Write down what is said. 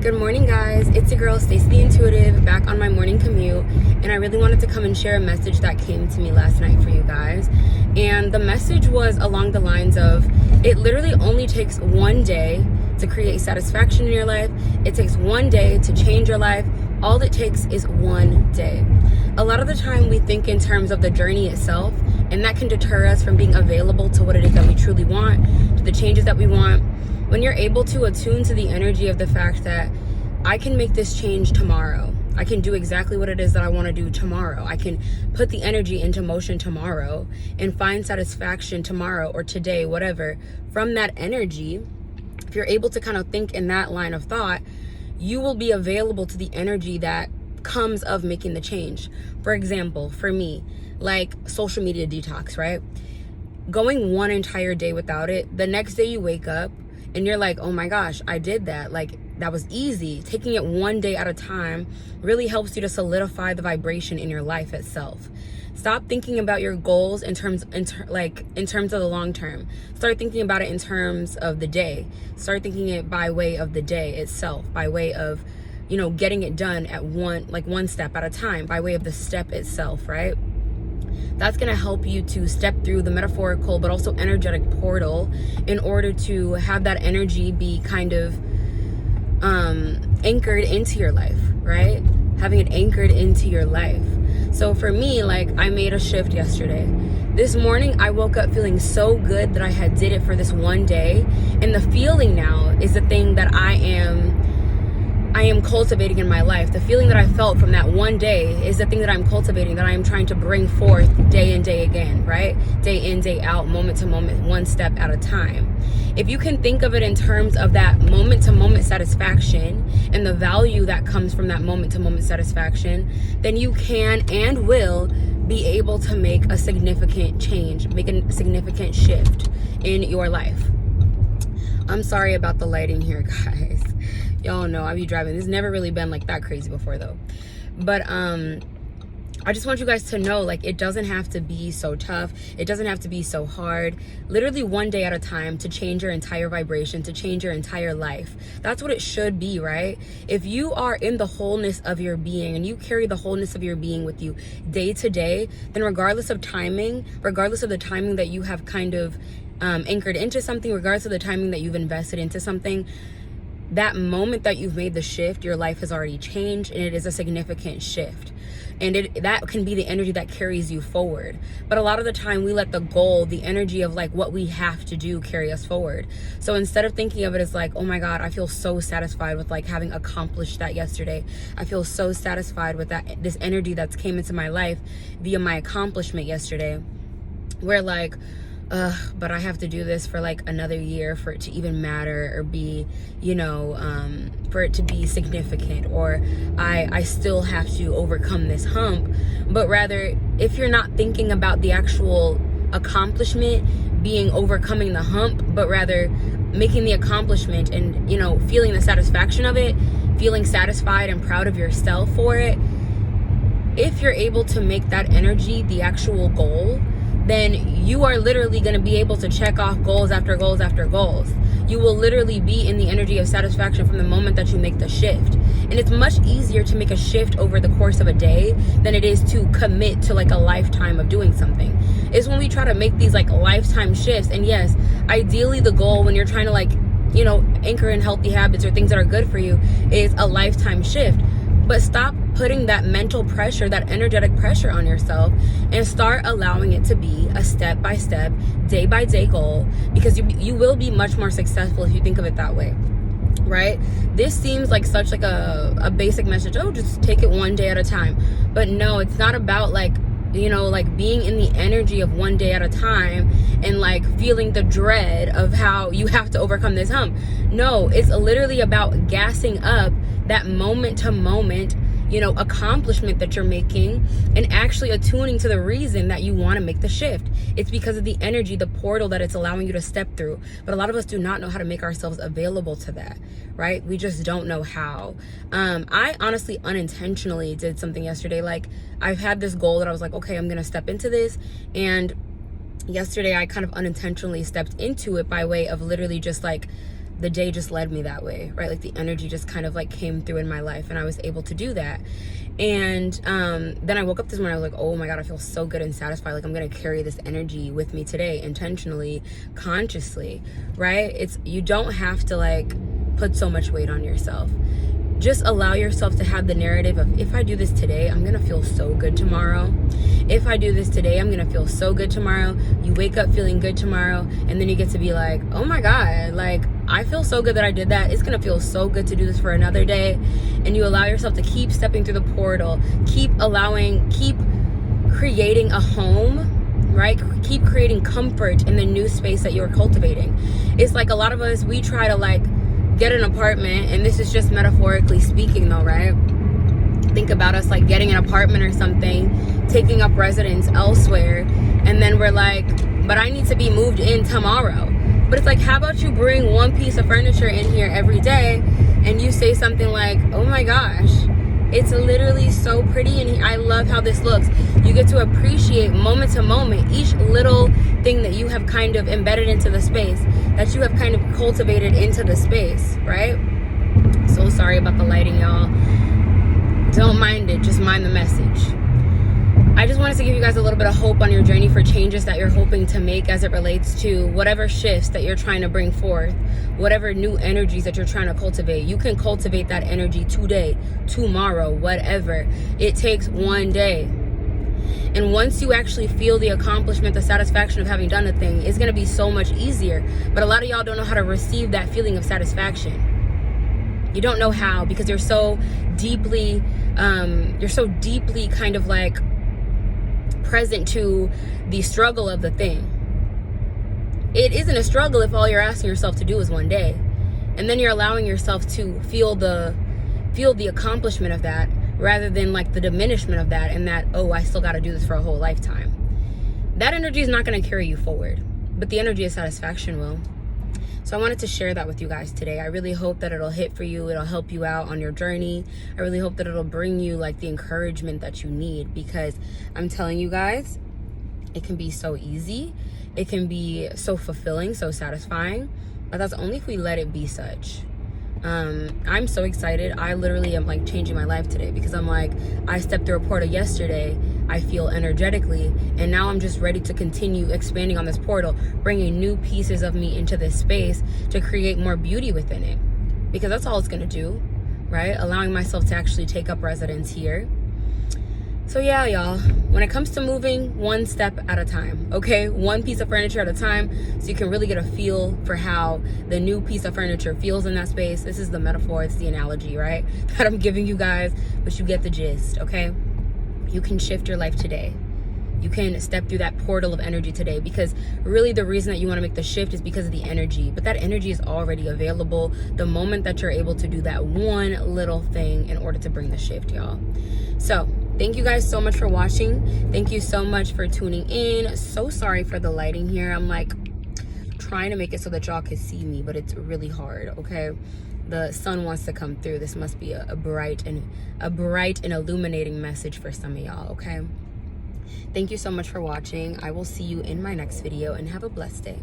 Good morning, guys. It's your girl Stacey the Intuitive, back on my morning commute, and I really wanted to come and share a message that came to me last night for you guys. And the message was along the lines of, it literally only takes one day to create satisfaction in your life. It takes one day to change your life. All it takes is one day. A lot of the time we think in terms of the journey itself, and that can deter us from being available to what it is that we truly want, to the changes that we want. When you're able to attune to the energy of the fact that I can make this change tomorrow, I can do exactly what it is that I want to do tomorrow, I can put the energy into motion tomorrow and find satisfaction tomorrow or today, whatever, from that energy. If you're able to kind of think in that line of thought, you will be available to the energy that comes of making the change. For example, for me, like social media detox, right? Going one entire day without it, the next day you wake up and you're like, oh my gosh, I did that. Like, that was easy. Taking it one day at a time really helps you to solidify the vibration in your life itself. Stop thinking about your goals in terms of the long term. Start thinking about it in terms of the day. Start thinking it by way of the day itself, by way of, getting it done at one step at a time, by way of the step itself, right? That's going to help you to step through the metaphorical but also energetic portal in order to have that energy be kind of anchored into your life, right? Having it anchored into your life. So for me, I made a shift yesterday. This morning, I woke up feeling so good that I had did it for this one day. And the feeling now is the thing that I am cultivating in my life. The feeling that I felt from that one day is the thing that I'm cultivating, that I am trying to bring forth day in, day again, right? Day in, day out, moment to moment, one step at a time. If you can think of it in terms of that moment to moment satisfaction and the value that comes from that moment to moment satisfaction, then you can and will be able to make a significant change, make a significant shift in your life. I'm sorry about the lighting here, guys. Y'all know I be driving. This has never really been like that crazy before though. But I just want you guys to know, it doesn't have to be so tough. It doesn't have to be so hard. Literally one day at a time to change your entire vibration, to change your entire life. That's what it should be, right? If you are in the wholeness of your being and you carry the wholeness of your being with you day to day, then regardless of timing, regardless of the timing that you have kind of anchored into something, regardless of the timing that you've invested into something, that moment that you've made the shift, your life has already changed, and it is a significant shift. And that can be the energy that carries you forward. But a lot of the time we let the goal, the energy of what we have to do, carry us forward. So instead of thinking of it as oh my God, I feel so satisfied with having accomplished that yesterday. I feel so satisfied with this energy that's came into my life via my accomplishment yesterday. Where but I have to do this for another year for it to even matter or be, for it to be significant, or I still have to overcome this hump. But rather, if you're not thinking about the actual accomplishment being overcoming the hump, but rather making the accomplishment and, feeling the satisfaction of it, feeling satisfied and proud of yourself for it, if you're able to make that energy the actual goal, then you are literally going to be able to check off goals after goals after goals. You will literally be in the energy of satisfaction from the moment that you make the shift. And it's much easier to make a shift over the course of a day than it is to commit to a lifetime of doing something. It's when we try to make these lifetime shifts. And yes, ideally the goal when you're trying to anchor in healthy habits or things that are good for you is a lifetime shift. But stop putting that mental pressure, that energetic pressure on yourself, and start allowing it to be a step-by-step, day-by-day goal, because you will be much more successful if you think of it that way, right? This seems like such a basic message. Oh, just take it one day at a time. But no, it's not about being in the energy of one day at a time and feeling the dread of how you have to overcome this hump. No, it's literally about gassing up that moment to moment, accomplishment that you're making, and actually attuning to the reason that you want to make the shift. It's because of the energy, the portal that it's allowing you to step through. But a lot of us do not know how to make ourselves available to that, right? We just don't know how. I honestly unintentionally did something yesterday. I've had this goal that I was okay, I'm going to step into this. And yesterday I kind of unintentionally stepped into it by way of literally just the day just led me that way, right? Like the energy just kind of like came through in my life, and I was able to do that. And then I woke up this morning, I was like, oh my God, I feel so good and satisfied. Like I'm gonna carry this energy with me today, intentionally, consciously, right? You don't have to like put so much weight on yourself. Just allow yourself to have the narrative of, if I do this today, I'm gonna feel so good tomorrow. If I do this today, I'm gonna feel so good tomorrow. You wake up feeling good tomorrow, and then you get to be like, oh my God, like I feel so good that I did that. It's gonna feel so good to do this for another day. And you allow yourself to keep stepping through the portal, keep creating a home, right? Keep creating comfort in the new space that you're cultivating. It's like a lot of us, we try to like get an apartment, and this is just metaphorically speaking though, right? Think about us like getting an apartment or something, taking up residence elsewhere, and then we're like, but I need to be moved in tomorrow. But it's like, how about you bring one piece of furniture in here every day, and you say something like, oh my gosh, it's literally so pretty in here. I love how this looks. You get to appreciate moment to moment each little thing that you have kind of embedded into the space, that you have kind of cultivated into the space, right? So sorry about the lighting, y'all. Don't mind it, just mind the message. I just wanted to give you guys a little bit of hope on your journey for changes that you're hoping to make as it relates to whatever shifts that you're trying to bring forth, whatever new energies that you're trying to cultivate. You can cultivate that energy today, tomorrow, whatever. It takes one day. And once you actually feel the accomplishment, the satisfaction of having done a thing, it's going to be so much easier. But a lot of y'all don't know how to receive that feeling of satisfaction. You don't know how, because you're so deeply kind of like present to the struggle of the thing. It isn't a struggle if all you're asking yourself to do is one day, and then you're allowing yourself to feel the accomplishment of that, rather than like the diminishment of that, and that, oh, I still got to do this for a whole lifetime. That energy is not going to carry you forward, but the energy of satisfaction will. So I wanted to share that with you guys today. I really hope that it'll hit for you. It'll help you out on your journey. I really hope that it'll bring you like the encouragement that you need, because I'm telling you guys, it can be so easy. It can be so fulfilling, so satisfying, but that's only if we let it be such. I'm so excited. I literally am like changing my life today, because I'm like, I stepped through a portal yesterday. I feel energetically, and now I'm just ready to continue expanding on this portal, bringing new pieces of me into this space to create more beauty within it, because that's all it's gonna do, right? Allowing myself to actually take up residence here. So yeah, y'all, when it comes to moving, one step at a time, okay? One piece of furniture at a time, so you can really get a feel for how the new piece of furniture feels in that space. This is the metaphor, it's the analogy, right, that I'm giving you guys, but you get the gist, okay? You can shift your life today. You can step through that portal of energy today, because really the reason that you want to make the shift is because of the energy. But that energy is already available the moment that you're able to do that one little thing in order to bring the shift, y'all. So thank you guys so much for watching. Thank you so much for tuning in. So sorry for the lighting here. I'm like trying to make it so that y'all can see me, but it's really hard, okay? The sun wants to come through. This must be a bright and illuminating message for some of y'all, okay? Thank you so much for watching. I will see you in my next video, and have a blessed day.